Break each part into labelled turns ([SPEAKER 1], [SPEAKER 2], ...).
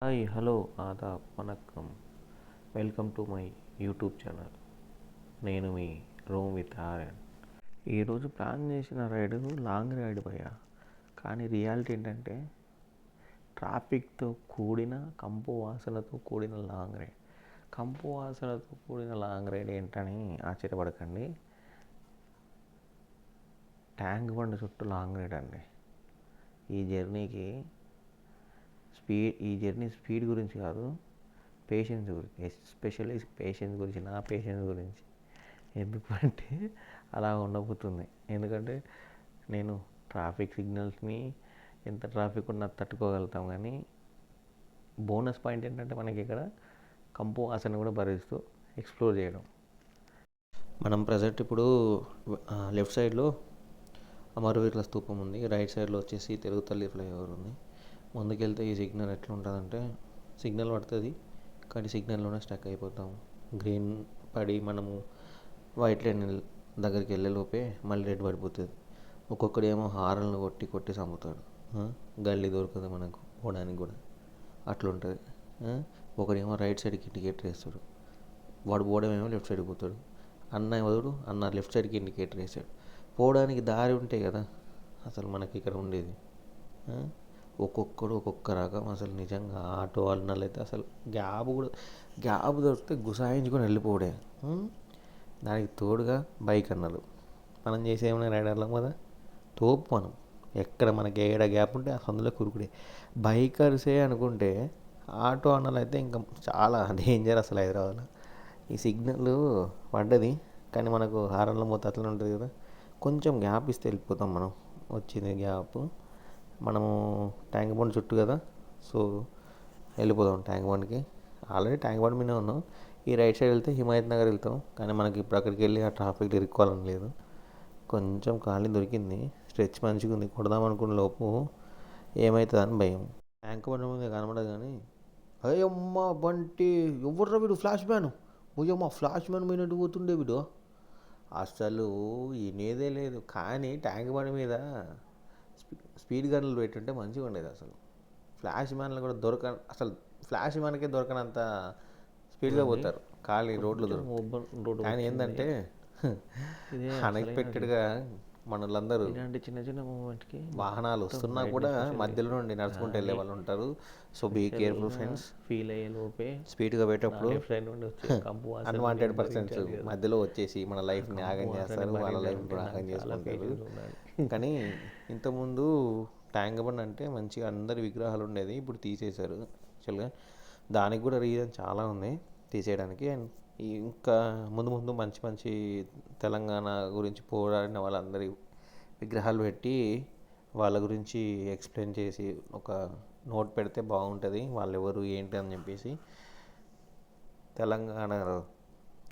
[SPEAKER 1] Hi hello ఆదాబ్ వనక్కం welcome to my YouTube channel. నేను మీ రోమ్ విత్ ఆర్యన్. ఈరోజు ప్లాన్ చేసిన రైడ్ లాంగ్ రైడ్ పోయా, కానీ రియాలిటీ ఏంటంటే ట్రాఫిక్తో కూడిన కంపు వాసనతో కూడిన లాంగ్ రైడ్. కంపు వాసనతో కూడిన లాంగ్ రైడ్ ఏంటని ఆశ్చర్యపడకండి. ట్యాంక్ బండ్ చుట్టూ లాంగ్ రైడ్ అండి. ఈ జర్నీ స్పీడ్ గురించి కాదు, పేషెన్స్ గురించి, ఎస్పెషల్లీ పేషెన్స్ గురించి, నా పేషెన్స్ గురించి. ఎందుకంటే అలా ఉండబోతుంది. ఎందుకంటే నేను ట్రాఫిక్ సిగ్నల్స్ని ఎంత ట్రాఫిక్ ఉన్నా తట్టుకోగలుగుతాం, కానీ బోనస్ పాయింట్ ఏంటంటే మనకి ఇక్కడ కంపు వాసన కూడా భరిస్తూ ఎక్స్ప్లోర్ చేయడం. మనం ప్రజెంట్ ఇప్పుడు లెఫ్ట్ సైడ్లో అమరవీరుల స్తూపం ఉంది, రైట్ సైడ్లో వచ్చేసి తెలుగు తల్లి ఫ్లైఓవర్ ఉంది. ముందుకెళ్తే ఈ సిగ్నల్ ఎట్లా ఉంటుందంటే, సిగ్నల్ పడుతుంది కానీ సిగ్నల్లోనే స్టక్ అయిపోతాం. గ్రీన్ పడి మనము వైట్ లైన్ దగ్గరికి వెళ్ళేలోపే మళ్ళీ రెడ్ పడిపోతుంది. ఒక్కొక్కడు ఏమో హారన్లు కొట్టి కొట్టి చంపుతాడు, గల్లీ దొరకదు మనకు పోవడానికి కూడా, అట్లుంటుంది. ఒకడేమో రైట్ సైడ్కి ఇండికేటర్ వేస్తాడు, వాడు పోవడం ఏమో లెఫ్ట్ సైడ్కి పోతాడు. అన్న వదుడు అన్న లెఫ్ట్ సైడ్కి ఇండికేటర్ వేసాడు. పోవడానికి దారి ఉంటాయి కదా అసలు మనకి ఇక్కడ ఉండేది. ఒక్కొక్కడు ఒక్కొక్క రకం. అసలు నిజంగా ఆటో వాళ్ళ అయితే అసలు గ్యాప్ దొరికితే గుసాయించుకొని వెళ్ళిపోవడే. దానికి తోడుగా బైక్ అన్నలు, మనం చేసేమైనా రైడర్లం కదా, తోపు మనం. ఎక్కడ మనకి ఏడ గ్యాప్ ఉంటే అందులో కురుకుడే. బైకర్సే అనుకుంటే ఆటో అన్నలు అయితే ఇంకా చాలా డేంజర్ అసలు హైదరాబాద్లో. ఈ సిగ్నల్ పడ్డది కానీ మనకు హారన్లో పోతే అట్లనే ఉంటుంది కదా, కొంచెం గ్యాప్ ఇస్తే వెళ్ళిపోతాం మనం. వచ్చింది గ్యాప్, మనము ట్యాంక్ బండ్ చుట్టూ కదా, సో వెళ్ళిపోదాం ట్యాంక్ బండ్కి. ఆల్రెడీ ట్యాంక్ బండ్ మీదే ఉన్నాం. ఈ రైట్ సైడ్ వెళ్తే హిమాయత్ నగర్ వెళ్తాం, కానీ మనకి ఇప్పుడు అక్కడికి వెళ్ళి ఆ ట్రాఫిక్ ఇరుక్కోవాలని లేదు. కొంచెం ఖాళీ దొరికింది, స్ట్రెచ్ మంచిగా ఉంది, కొడదాం అనుకున్న లోపు ఏమవుతుందని భయం. ట్యాంక్ బండ్ మీద కనబడదు కానీ అయ్యమ్మ బంటి ఎవర్రా వీడు, ఫ్లాష్ మ్యాన్, ఓయమ్మ ఫ్లాష్ మ్యాన్ పోయినట్టు పోతుండే వీడు. అసలు వినేదే లేదు. కానీ ట్యాంక్ బండ్ మీద స్పీడ్ గన్లు పెట్టుంటే మంచిగా ఉండేది. అసలు ఫ్లాష్ మ్యాన్లు కూడా అసలు ఫ్లాష్ మ్యాన్కే దొరకనంత స్పీడ్గా పోతారు ఖాళీ రోడ్లు దొరుకుతాయి. కానీ ఏంటంటే అన్ఎక్స్పెక్టెడ్గా మనలందరూ ఇలాంటి చిన్న చిన్న మూమెంట్కి
[SPEAKER 2] వాహనాలు వస్తున్నా కూడా మధ్యలో నుండి నడుచుకుంటూ వెళ్ళే వాళ్ళు ఉంటారు. So be careful friends.
[SPEAKER 1] Feel అయ్యే లోపే
[SPEAKER 2] స్పీడ్గా పోయేటప్పుడు
[SPEAKER 1] కంపు
[SPEAKER 2] అన్వాంటెడ్ పర్సన్స్ మధ్యలో వచ్చేసి మన లైఫ్ని ఆగం చేస్తారు, వాళ్ళ లైఫ్ని కూడా ఆగం చేసుకుంటారు. కానీ ఇంతకుముందు ట్యాంక్ బండ్ అంటే మంచిగా అందరి విగ్రహాలు ఉండేది, ఇప్పుడు తీసేశారు. యాక్చువల్గా దానికి కూడా రీజన్ చాలా ఉంది తీసేయడానికి. అండ్ ఇంకా ముందు ముందు మంచి మంచి తెలంగాణ గురించి పోరాడిన వాళ్ళందరి విగ్రహాలు పెట్టి వాళ్ళ గురించి ఎక్స్ప్లెయిన్ చేసి ఒక నోట్ పెడితే బాగుంటుంది, వాళ్ళు ఎవరు ఏంటి అని చెప్పేసి. తెలంగాణ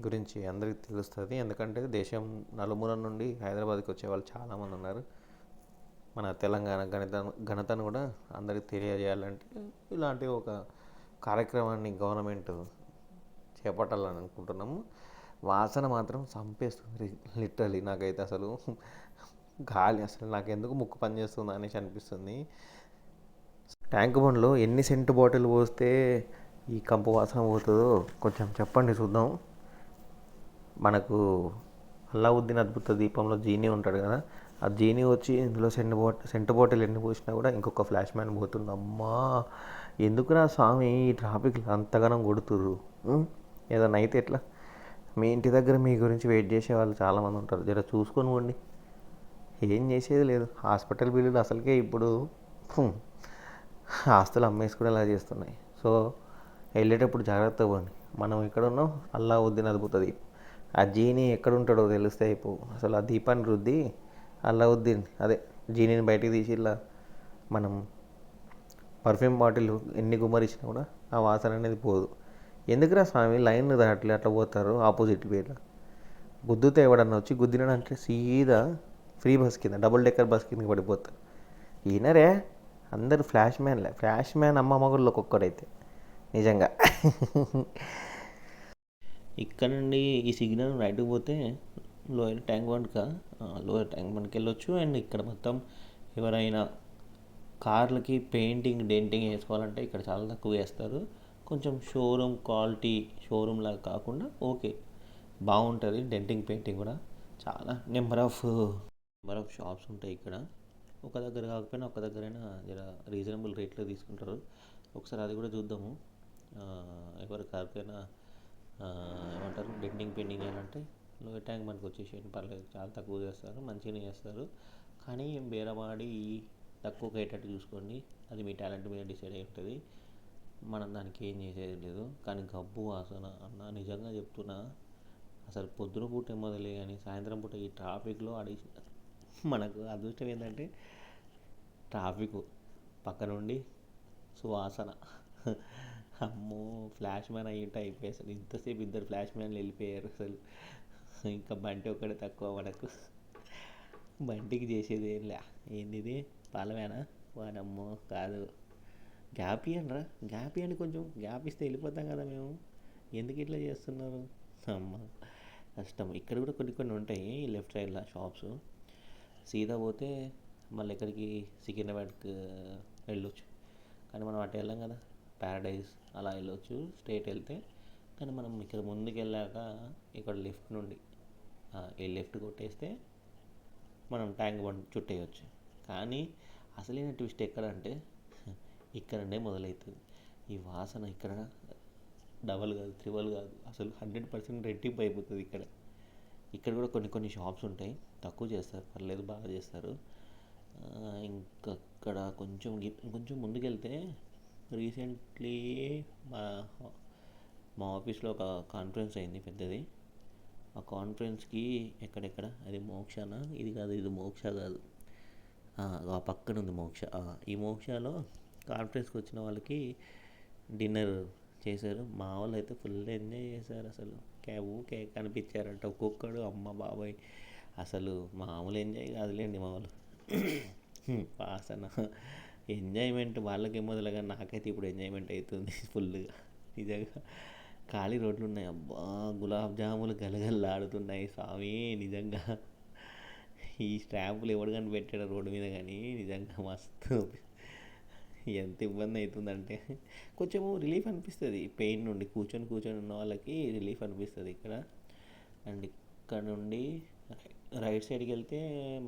[SPEAKER 2] గురించి అందరికీ తెలుస్తుంది, ఎందుకంటే దేశం నలుమూల నుండి హైదరాబాద్కి వచ్చే వాళ్ళు చాలామంది ఉన్నారు. మన తెలంగాణ ఘనతను కూడా అందరికీ తెలియజేయాలంటే ఇలాంటి ఒక కార్యక్రమాన్ని గవర్నమెంట్ చేపట్టాలని అనుకుంటున్నాము. వాసన మాత్రం చంపేస్తుంది లిటరలీ. నాకైతే అసలు గాలి అసలు నాకెందుకు ముక్కు పనిచేస్తుంది అనేసి అనిపిస్తుంది. ట్యాంక్ బండ్లో ఎన్ని సెంటు బాటిల్ పోస్తే ఈ కంపు వాసన పోతుందో కొంచెం చెప్పండి చూద్దాం. మనకు అల్లావుద్దీన్ అద్భుత దీపంలో జీనీ ఉంటాడు కదా, ఆ జీనీ వచ్చి ఇందులో సెంటు బాటిల్ ఎన్ని పోసినా కూడా ఇంకొక ఫ్లాష్ మ్యాన్ పోతుంది. అమ్మా ఎందుకురా స్వామి ఈ ట్రాఫిక్లో అంతగానం కొడుతుర్రు, ఏదన్నా అయితే ఎట్లా? మీ ఇంటి దగ్గర మీ గురించి వెయిట్ చేసే వాళ్ళు చాలామంది ఉంటారు, జర చూసుకొని పోండి. ఏం చేసేది లేదు. హాస్పిటల్ బిల్లులు అసలుకే ఇప్పుడు ఆస్తులు అమ్మేసుకునేలా చేస్తున్నాయి. సో వెళ్ళేటప్పుడు జాగ్రత్తగా పోండి. మనం ఎక్కడ ఉన్నాం, అల్లావుద్దీన్ అద్భుత దీపం, ఆ జీనీ ఎక్కడ ఉంటాడో తెలిస్తే అయిపో. అసలు ఆ దీపాన్ని రుద్ది అల్లావుద్దీన్ అదే జీనీని బయటికి తీసి ఇలా మనం పర్ఫ్యూమ్ బాటిల్ ఎన్ని గుమ్మరించినా కూడా ఆ వాసన అనేది పోదు. ఎందుకురా స్వామి లైన్ దాంట్లో అట్లా పోతారు ఆపోజిట్ వేలో? గుద్దుతో ఎవడన్నా వచ్చి గుద్దినాడంటే సీదా ఫ్రీ బస్ కింద, డబుల్ డెక్కర్ బస్ కిందకి పడిపోతారు. ఈయనరే అందరూ ఫ్లాష్ మ్యాన్ అమ్మ మగుళ్ళు ఒక్కొక్కడైతే నిజంగా.
[SPEAKER 1] ఇక్కడ నుండి ఈ సిగ్నల్ రైట్కి పోతే లోయర్ ట్యాంక్ బండ్కి వెళ్ళొచ్చు. అండ్ ఇక్కడ మొత్తం ఎవరైనా
[SPEAKER 2] కార్లకి పెయింటింగ్ డెంటింగ్ వేసుకోవాలంటే ఇక్కడ చాలా తక్కువ వేస్తారు. కొంచెం షోరూమ్ క్వాలిటీ షోరూమ్ లాగా కాకుండా ఓకే బాగుంటుంది డెంటింగ్ పెయింటింగ్ కూడా. చాలా నెంబర్ ఆఫ్ షాప్స్ ఉంటాయి ఇక్కడ. ఒక దగ్గర కాకపోయినా ఒక దగ్గరైనా జర రీజనబుల్ రేట్లో తీసుకుంటారు. ఒకసారి అది కూడా చూద్దాము. ఎవరి కాకపోయినా ఏమంటారు డెంటింగ్ పెయింటింగ్ చేయాలంటే లోయర్ ట్యాంక్ మనకు వచ్చేసేయండి పర్లేదు, చాలా తక్కువ చేస్తారు, మంచిగానే చేస్తారు. కానీ బేరమాడి తక్కువకి అయ్యేటట్టు చూసుకోండి. అది మీ టాలెంట్ మీద డిసైడ్ అయి ఉంటుంది. మనం దానికి ఏం చేసేది లేదు. కానీ గబ్బు వాసన అన్న నిజంగా చెప్తున్నా, అసలు పొద్దున పూట మొదలే కానీ సాయంత్రం పూట ఈ ట్రాఫిక్లో మనకు అదృష్టం ఏంటంటే ట్రాఫిక్ పక్క నుండి సువాసన. అమ్మో, ఫ్లాష్ మ్యాన్ అయ్యింటే అయిపోయి అసలు ఇంతసేపు ఇద్దరు ఫ్లాష్ మ్యాన్లు వెళ్ళిపోయారు అసలు. ఇంకా బంటి ఒక్కడే తక్కువ మనకు. బంటికి చేసేది ఏం లే. ఏంది ఇది పాలమేనా? వానమ్మో కాదు, గ్యాప్ ఇవ్వండి రా, గ్యాప్ ఇవ్వండి, కొంచెం గ్యాప్ ఇస్తే వెళ్ళిపోతాం కదా మేము. ఎందుకు ఇట్లా చేస్తున్నారు అమ్మ, కష్టం. ఇక్కడ కూడా కొన్ని ఉంటాయి లెఫ్ట్ సైడ్లో షాప్స్. సీదా పోతే మళ్ళీ ఎక్కడికి సికింద్రాబాద్కి వెళ్ళొచ్చు. కానీ మనం అటు వెళ్ళాం కదా, ప్యారడైజ్ అలా వెళ్ళొచ్చు స్ట్రైట్ వెళ్తే. కానీ మనం ఇక్కడ ముందుకు వెళ్ళాక ఇక్కడ లెఫ్ట్ నుండి ఈ లెఫ్ట్ కొట్టేస్తే మనం ట్యాంక్ బండ్ చుట్టేయచ్చు. కానీ అసలైన ట్విస్ట్ ఎక్కడంటే ఇక్కడనే మొదలవుతుంది ఈ వాసన. ఇక్కడ డబల్ కాదు, త్రిబల్ కాదు, అసలు 100% రెట్టింపు అయిపోతుంది ఇక్కడ. ఇక్కడ కూడా కొన్ని షాప్స్ ఉంటాయి, తక్కువ చేస్తారు, పర్లేదు, బాగా చేస్తారు. ఇంకా కొంచెం ముందుకెళ్తే రీసెంట్లీ మా ఆఫీస్లో ఒక కాన్ఫరెన్స్ అయింది పెద్దది. ఆ కాన్ఫరెన్స్కి ఎక్కడెక్కడ అది మోక్షనా, ఇది కాదు, ఇది మోక్ష కాదు, ఆ పక్కన ఉంది మోక్ష. ఈ మోక్షలో కాన్ఫరెన్స్కి వచ్చిన వాళ్ళకి డిన్నర్ చేశారు. మా వాళ్ళు అయితే ఫుల్ ఎంజాయ్ చేశారు అసలు. ఊకే కనిపించారంట ఒక్కొక్కడు, అమ్మ బాబాయ్, అసలు మామూలు ఎంజాయ్ కాదులేండి మా వాళ్ళు. వాసన ఎంజాయ్మెంట్ వాళ్ళకే మొదలుగా నాకైతే ఇప్పుడు ఎంజాయ్మెంట్ అవుతుంది ఫుల్గా. నిజంగా ఖాళీ రోడ్లు ఉన్నాయి, అబ్బా గులాబ్ జాములు గలగలలాడుతున్నాయి స్వామి. నిజంగా ఈ స్టాంపులు ఎవడు కానీ పెట్టాడు రోడ్డు మీద, కానీ నిజంగా మస్తు ఎంత ఇబ్బంది అవుతుందంటే కొంచెము రిలీఫ్ అనిపిస్తుంది పెయిన్ నుండి. కూర్చొని ఉన్న వాళ్ళకి రిలీఫ్ అనిపిస్తుంది ఇక్కడ. అండ్ ఇక్కడ నుండి రైట్ సైడ్కి వెళ్తే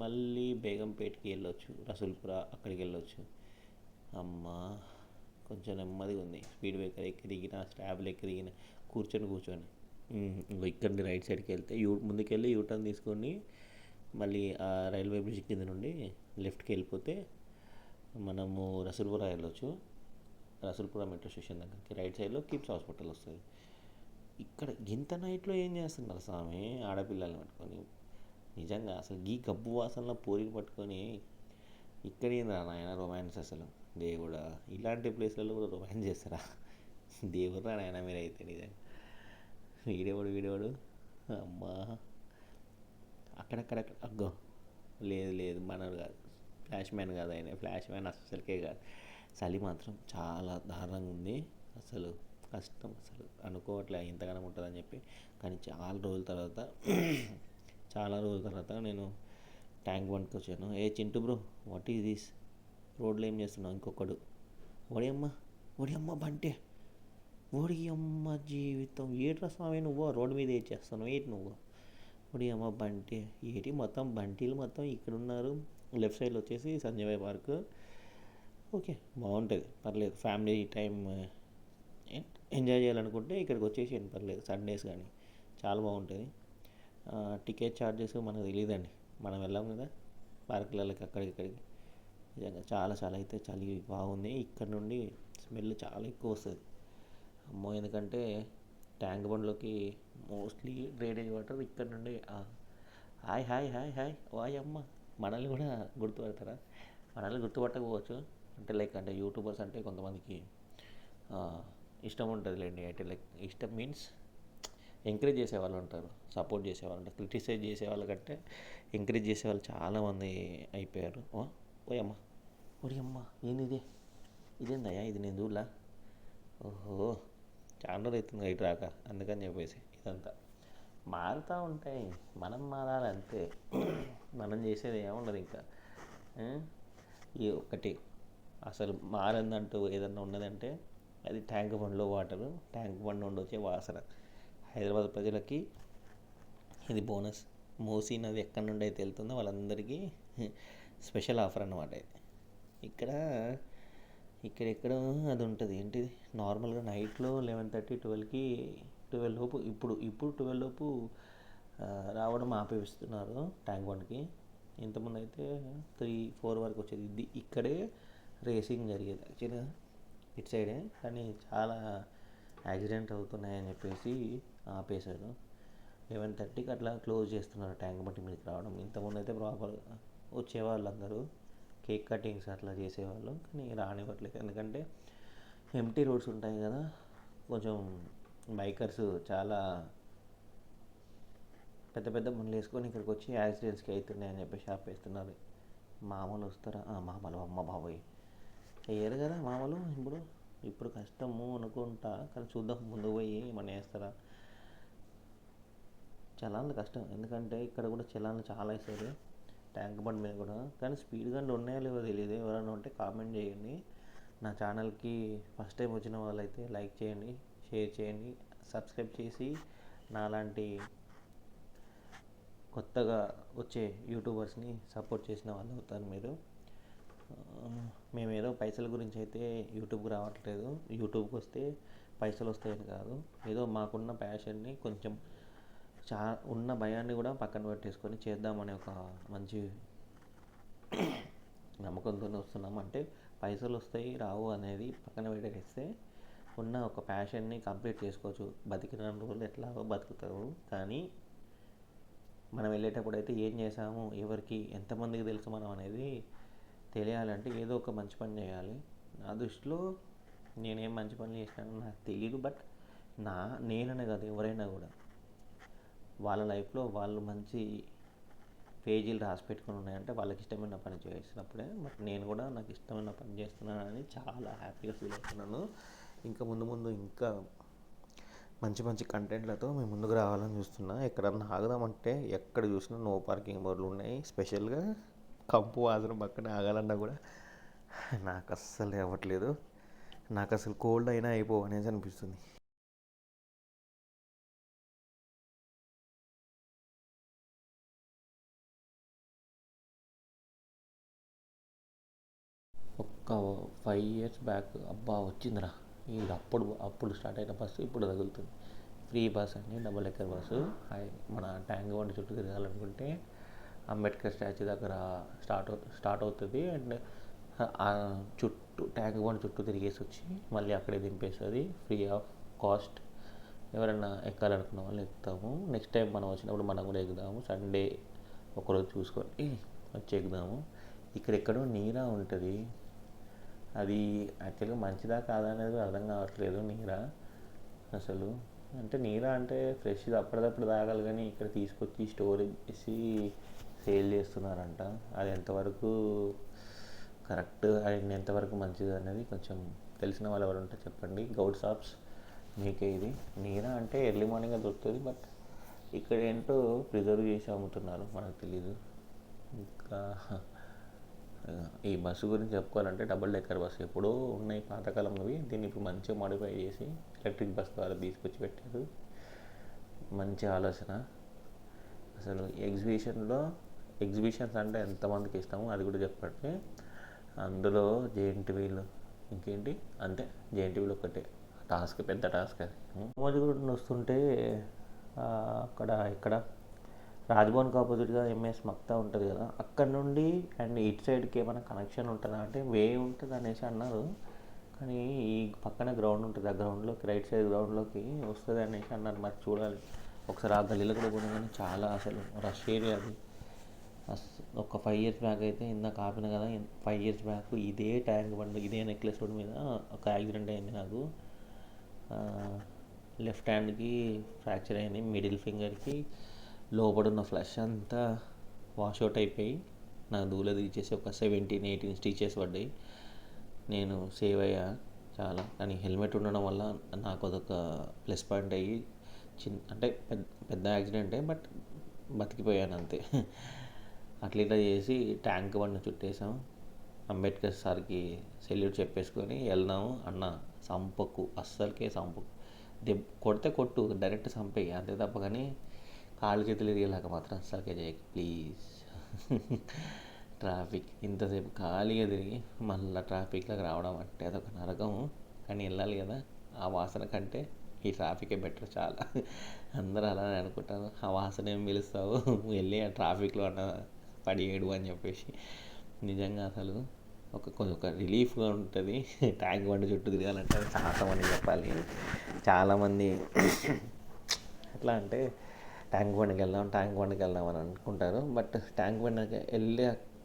[SPEAKER 2] మళ్ళీ బేగంపేట్కి వెళ్ళొచ్చు, రసూల్పుర అక్కడికి వెళ్ళొచ్చు. అమ్మ కొంచెం నెమ్మదిగా ఉంది. స్పీడ్ బ్రేకర్ ఎక్కి దిగిన, స్టాబ్లు ఎక్కి దిగిన, కూర్చొని ఇంకో ఇక్కడ నుండి రైట్ సైడ్కి వెళ్తే ముందుకెళ్ళి యూటర్న్ తీసుకొని మళ్ళీ ఆ రైల్వే బ్రిడ్జ్ కింద నుండి లెఫ్ట్కి వెళ్ళిపోతే మనము రసూల్పుర వెళ్ళొచ్చు. రసూల్పుర మెట్రో స్టేషన్ దగ్గరికి రైట్ సైడ్లో కిమ్స్ హాస్పిటల్ వస్తుంది. ఇక్కడ ఇంత నైట్లో ఏం చేస్తున్నారు స్వామి ఆడపిల్లల్ని పట్టుకొని? నిజంగా అసలు ఈ గబ్బు వాసనలో పూరికి పట్టుకొని ఇక్కడ ఏందా నాయన రొమాన్స్ అసలు? దేవుడా, ఇలాంటి ప్లేస్లలో కూడా రొమాన్స్ చేస్తారా? దేవుడా నాయన మీరైతే నిజంగా. వీడేవాడు అమ్మా, అక్కడక్కడ అగ్గో, లేదు మనోడు కాదు, ఫ్లాష్ మ్యాన్ కాదు ఆయన, ఫ్లాష్ మ్యాన్ అసలుకే కాదు. చలి మాత్రం చాలా దారుణంగా ఉంది అసలు. కష్టం అసలు, అనుకోవట్లే ఇంతగానం ఉంటుందని చెప్పి. కానీ చాలా రోజుల తర్వాత నేను ట్యాంక్ బండ్కి వచ్చాను. ఏ Chintu bro, what is this? రోడ్లో ఏం చేస్తున్నావు? ఇంకొకడు ఓడి అమ్మ బంటే, ఓడి అమ్మ జీవితం, ఏట్రా స్వామి నువ్వు రోడ్డు మీద ఏం చేస్తున్నావు? ఏంటి నువ్వు? ఓడి అమ్మ బంటే ఏటి? మొత్తం బంటీలు మొత్తం ఇక్కడ ఉన్నారు. లెఫ్ట్ సైడ్లో వచ్చేసి సంజయ్ పార్క్. ఓకే, బాగుంటుంది, పర్లేదు. ఫ్యామిలీ టైం ఎంజాయ్ చేయాలనుకుంటే ఇక్కడికి వచ్చేసి పర్లేదు. సండేస్ కానీ చాలా బాగుంటుంది. టికెట్ ఛార్జెస్ మనకు తెలియదండి, మనం వెళ్ళాం కదా పార్కులకి అక్కడికి. నిజంగా చాలా అయితే చలి బాగుంది. ఇక్కడ నుండి స్మెల్ చాలా ఎక్కువ వస్తుంది అమ్మో. ఎందుకంటే ట్యాంక్ బండ్లోకి మోస్ట్లీ డ్రైనేజ్ వాటర్ ఇక్కడ నుండి. హాయ్ వాయ్ అమ్మ, మనల్ని కూడా గుర్తుపడతారా? మనల్ని గుర్తుపట్టకపోవచ్చు, అంటే యూట్యూబర్స్ అంటే కొంతమందికి ఇష్టం ఉంటుంది లేండి. అంటే ఇష్టం మీన్స్ ఎంకరేజ్ చేసేవాళ్ళు ఉంటారు, సపోర్ట్ చేసేవాళ్ళు ఉంటారు. క్రిటిసైజ్ చేసే వాళ్ళకంటే ఎంకరేజ్ చేసేవాళ్ళు చాలామంది అయిపోయారు. ఓడి అమ్మ ఏంది ఇదేందయ్యా? ఇది నేను చూడలా. ఓహో, చాలా రోజులు అవుతుంది ఇటు రాక, అందుకని చెప్పేసి ఇదంతా మారుతూ ఉంటాయి. మనం మారాలి అంతే, మనం చేసేది ఏముండదు ఇంకా. ఈ ఒకటి అసలు మారిందంటూ ఏదన్నా ఉన్నదంటే అది ట్యాంక్ బండ్లో వాటరు, ట్యాంక్ బండ్ నుండి వచ్చే వాసన. హైదరాబాద్ ప్రజలకి ఇది బోనస్. మూసీ నది ఎక్కడి నుండి అయితే వెళ్తుందో వాళ్ళందరికీ స్పెషల్ ఆఫర్ అన్నమాట ఇది. ఇక్కడ ఇక్కడెక్కడ అది ఉంటుంది ఏంటిది, నార్మల్గా నైట్లో 11:30 12కి 12 లోపు ఇప్పుడు 12 లోపు రావడం ఆపేస్తున్నారు ట్యాంక్ బండ్కి. ఇంతకుముందు అయితే 3-4 వరకు వచ్చేది. ఇది ఇక్కడే రేసింగ్ జరిగేది యాక్చువల్గా ఇటు సైడే, కానీ చాలా యాక్సిడెంట్ అవుతున్నాయని చెప్పేసి ఆపేశారు. 11:30కి అట్లా క్లోజ్ చేస్తున్నారు ట్యాంక్ బండి మీదకి రావడం. ఇంతకుముందు అయితే ప్రాపర్గా వచ్చేవాళ్ళు అందరూ, కేక్ కటింగ్స్ అట్లా చేసేవాళ్ళు, కానీ రానివ్వట్లేదు. ఎందుకంటే ఎంటీ రోడ్స్ ఉంటాయి కదా, కొంచెం బైకర్స్ చాలా పెద్ద పెద్ద బండ్లు వేసుకొని ఇక్కడికి వచ్చి యాక్సిడెంట్స్కి అవుతున్నాయని చెప్పేసి ఆపేస్తున్నారు. మామూలు వస్తారా మామూలు, అమ్మ బాబోయ్ వేయరు కదా మామూలు. ఇప్పుడు కష్టము అనుకుంటా, కానీ చూద్దాం ముందు పోయి ఏమన్నా వేస్తారా. చలాన్లు కష్టం, ఎందుకంటే ఇక్కడ కూడా చలాన్లు చాలా వేస్తారు ట్యాంక్ బండ్ మీద కూడా. కానీ స్పీడ్ గన్లు ఉన్నాయో లేవో తెలియదు, ఎవరైనా ఉంటే కామెంట్ చేయండి. నా ఛానల్కి ఫస్ట్ టైం వచ్చిన వాళ్ళైతే లైక్ చేయండి, షేర్ చేయండి, సబ్స్క్రైబ్ చేసి నాలాంటి కొత్తగా వచ్చే యూట్యూబర్స్ని సపోర్ట్ చేసిన వాళ్ళు అవుతారు మీరు. మేమేదో పైసల గురించి అయితే యూట్యూబ్కి రావట్లేదు. యూట్యూబ్కి వస్తే పైసలు వస్తాయని కాదు, ఏదో మాకున్న ప్యాషన్ని కొంచెం ఉన్న భయాన్ని కూడా పక్కన పెట్టేసుకొని చేద్దామనే ఒక మంచి నమ్మకంతోనే వస్తున్నాం. అంటే పైసలు వస్తాయి రావు అనేది పక్కన పెట్టేస్తే ఉన్న ఒక ప్యాషన్ని కంప్లీట్ చేసుకోవచ్చు. బతికిన రోజులు ఎట్లాగో బతుకుతారు, కానీ మనం వెళ్ళేటప్పుడు అయితే ఏం చేసాము, ఎవరికి ఎంతమందికి తెలుసు మనం అనేది తెలియాలంటే ఏదో ఒక మంచి పని చేయాలి. నా దృష్టిలో నేనేం మంచి పని చేసినానో నాకు తెలియదు, బట్ నేననే కాదు ఎవరైనా కూడా వాళ్ళ లైఫ్లో వాళ్ళు మంచి పేజీలు రాసి పెట్టుకుని ఉన్నాయంటే వాళ్ళకి ఇష్టమైన పని చేసినప్పుడే. బట్ నేను కూడా నాకు ఇష్టమైన పని చేస్తున్నానని చాలా హ్యాపీగా ఫీల్ అవుతున్నాను. ఇంకా ముందు ఇంకా మంచి మంచి కంటెంట్లతో మేము ముందుకు రావాలని చూస్తున్నా. ఎక్కడన్నా ఆగదామంటే ఎక్కడ చూసినా నో పార్కింగ్ బోర్డులు ఉన్నాయి. స్పెషల్గా కంపు వాసన పక్కన ఆగాలన్నా కూడా నాకు అస్సలు అవ్వట్లేదు. నాకు అసలు కోల్డ్ అయినా అయిపో అనేసి అనిపిస్తుంది. ఒక్క 5 years బ్యాక్ అబ్బా వచ్చిందిరా ఇది, అప్పుడు స్టార్ట్ అయిన బస్సు ఇప్పుడు తగులుతుంది. ఫ్రీ బస్ అండి, డబుల్ డెక్కర్ బస్సు. మన ట్యాంక్ బండ్ చుట్టూ తిరగాలనుకుంటే అంబేద్కర్ స్టాచ్యూ దగ్గర స్టార్ట్ అవుతుంది. అండ్ ట్యాంక్ బండ్ చుట్టూ తిరిగేసి వచ్చి మళ్ళీ అక్కడే దింపేస్తుంది ఫ్రీ ఆఫ్ కాస్ట్. ఎవరైనా ఎక్కాలనుకున్న వాళ్ళు ఎక్కుతాము. నెక్స్ట్ టైం మనం వచ్చినప్పుడు మనం కూడా ఎక్కుదాము. సండే ఒకరోజు చూసుకొని వచ్చి ఎక్కుదాము. ఇక్కడెక్కడో నీరా ఉంటుంది, అది యాక్చువల్గా మంచిదా కాదా అనేది అర్థం కావట్లేదు. నీరా అసలు అంటే నీరా అంటే ఫ్రెష్ అప్పటిదప్పుడు తాగాలి, కానీ ఇక్కడ తీసుకొచ్చి స్టోరేజ్ చేసి సేల్ చేస్తున్నారంట. అది ఎంతవరకు కరెక్ట్ అండ్ ఎంతవరకు మంచిది అనేది కొంచెం తెలిసిన వాళ్ళు ఎవరు ఉంటే చెప్పండి. గౌడ్ షాప్స్ మీకే ఇది. నీరా అంటే ఎర్లీ మార్నింగ్ దొరుకుతుంది, బట్ ఇక్కడ ఏంటో ప్రిజర్వ్ చేసి అమ్ముతున్నారు, మనకు తెలీదు. ఇంకా ఈ బస్సు గురించి చెప్పుకోవాలంటే డబుల్ డెక్కర్ బస్సు ఎప్పుడూ ఉన్నాయి పాతకాలంలోవి. దీన్ని ఇప్పుడు మంచిగా మాడిఫై చేసి ఎలక్ట్రిక్ బస్ ద్వారా తీసుకొచ్చి పెట్టారు. మంచి ఆలోచన. అసలు ఎగ్జిబిషన్స్ అంటే ఎంతమందికి ఇస్తామో అది కూడా చెప్పండి. అందులో జెయింట్ వీల్ ఇంకేంటి, అంతే జెయింట్ వీల్ ఒకటే టాస్క్, పెద్ద టాస్క్ అది. మోజుగూడ వస్తుంటే ఇక్కడ రాజ్భవన్కి ఆపోజిట్గా ఎంఎస్ మక్తా ఉంటుంది కదా, అక్కడ నుండి అండ్ ఇటు సైడ్కి ఏమైనా కనెక్షన్ ఉంటుందా అంటే వే ఉంటుంది అనేసి అన్నారు. కానీ ఈ పక్కన గ్రౌండ్ ఉంటుంది, ఆ గ్రౌండ్లోకి రైట్ సైడ్ గ్రౌండ్లోకి వస్తుంది అనేసి అన్నారు. మరి చూడాలి ఒకసారి. ఆ గల్లీలో కూడా పోయినా కానీ చాలా అసలు రష్ ఏరియా అది. ఒక 5 years బ్యాక్ అయితే ఇందాక ఆపిన కదా, 5 years బ్యాక్ ఇదే ట్యాంక్ బండ్ ఇదే నెక్లెస్ రోడ్ మీద ఒక యాక్సిడెంట్ అయింది నాకు. లెఫ్ట్ హ్యాండ్కి ఫ్రాక్చర్ అయింది, మిడిల్ ఫింగర్కి లోపడున్న ఫ్లష్ అంతా వాష్అవుట్ అయిపోయి నాకు దూల తీసేసి ఒక 17-18 స్టిచెస్ పడ్డాయి. నేను సేవ్ అయ్యా చాలా, కానీ హెల్మెట్ ఉండడం వల్ల నాకు అదొక ప్లస్ పాయింట్ అయ్యి అంటే పెద్ద యాక్సిడెంటే, బట్ బతికిపోయాను అంతే. అట్లా ఇట్లా చేసి ట్యాంక్ బండ్ చుట్టేసాం. అంబేద్కర్ సార్కి సెల్యూట్ చెప్పేసుకొని వెళ్దాము. అన్న సంపకు, అస్సలకే సంపకు, కొడితే కొట్టు, డైరెక్ట్ చంపేయి, అంతే తప్ప కానీ కాళ్ళు చేతులు ఇరిగేలాగా మాత్రం అస్సలకే చేయకు ప్లీజ్. ట్రాఫిక్ ఇంతసేపు ఖాళీగా తిరిగి మళ్ళీ ట్రాఫిక్లోకి రావడం అంటే అదొక నరకము. కానీ వెళ్ళాలి కదా, ఆ వాసన కంటే ఈ ట్రాఫికే బెటర్ చాలా. అందరూ అలానే అనుకుంటారు, ఆ వాసన ఏం పిలుస్తావు, వెళ్ళి ఆ ట్రాఫిక్లో అన్న పడియేడు అని చెప్పేసి. నిజంగా అసలు ఒక రిలీఫ్గా ఉంటుంది ట్యాంక్ బండ్ చుట్టూ తిరగాలంటే. అది శాతమని చెప్పాలి. చాలామంది ఎట్లా అంటే ట్యాంక్ బండ్కి వెళ్దాం అని అనుకుంటారు. బట్ ట్యాంక్ బండ్కి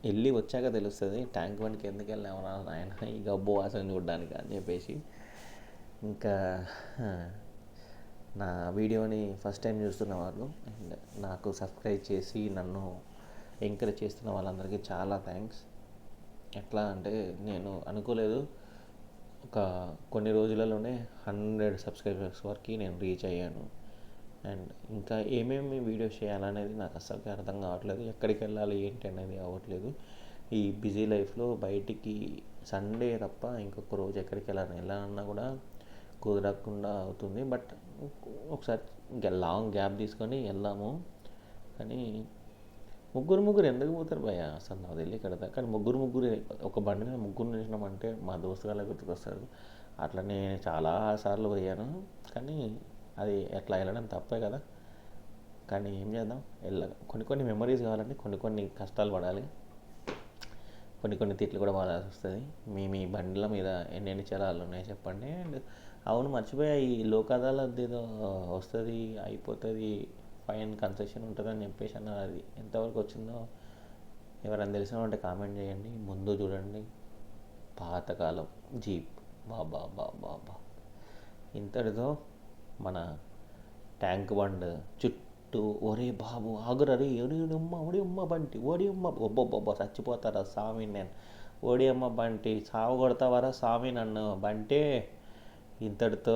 [SPEAKER 2] వెళ్ళి వచ్చాక తెలుస్తుంది ట్యాంక్ బండ్కి ఎందుకు వెళ్ళామన్నా ఆయన ఈ గబ్బు వాసన చూడడానికి అని చెప్పేసి. ఇంకా నా వీడియోని ఫస్ట్ టైం చూస్తున్న వాళ్ళు అండ్ నాకు సబ్స్క్రైబ్ చేసి నన్ను ఎంకరేజ్ చేస్తున్న వాళ్ళందరికీ చాలా థ్యాంక్స్. ఎట్లా అంటే నేను అనుకోలేదు కొన్ని రోజులలోనే 100 సబ్స్క్రైబర్స్ వరకు నేను రీచ్ అయ్యాను. అండ్ ఇంకా ఏమేమి వీడియోస్ చేయాలనేది నాకు అస్సలు అర్థం కావట్లేదు, ఎక్కడికి వెళ్ళాలి ఏంటి అనేది అవ్వట్లేదు. ఈ బిజీ లైఫ్లో బయటికి సండే తప్ప ఇంకొక రోజు ఎక్కడికి వెళ్ళాలన్నా కూడా కుదరకుండా అవుతుంది. బట్ ఒకసారి ఇంకా లాంగ్ గ్యాప్ తీసుకొని వెళ్దాము. కానీ ముగ్గురు ఎందుకు పోతారు భయ్య, అసలు నాకు తెలియదు కదా. కానీ ముగ్గురు ఒక బండి మీద ముగ్గురు నిలిచినామంటే మా దోస్తు గాళ్ళ గుర్తుకొస్తారు. అట్లా నేను చాలాసార్లు పోయాను, కానీ అది ఎట్లా వెళ్ళడం తప్పే కదా. కానీ ఏం చేద్దాం, కొన్ని మెమరీస్ కావాలంటే కొన్ని కష్టాలు పడాలి, కొన్ని తిట్లు కూడా పడాల్సి వస్తుంది. మీ బండ్ల మీద ఎన్ని చలాలు ఉన్నాయి చెప్పండి. అండ్ అవును మర్చిపోయా, ఈ లోక్ అదాలత్ ఏదో వస్తుంది, అయిపోతుంది, ఫైన్ కన్సెషన్ ఉంటుందని చెప్పేసి అన్నారు. అది ఎంతవరకు వచ్చిందో ఎవరైనా తెలిసిన ఉంటే కామెంట్ చేయండి. ముందు చూడండి, పాతకాలం జీప్, బాబా. ఇంతటితో మన ట్యాంక్ బండ్ చుట్టూ ఒరే బాబు ఆగురరి ఒడియమ్మ బంటి ఒబ్బొబ్బొబ్బ చచ్చిపోతారా స్వామి, నేను ఒడియమ్మ బంటి సాగు కొడతావారా స్వామి నన్ను బంటే. ఇంతటితో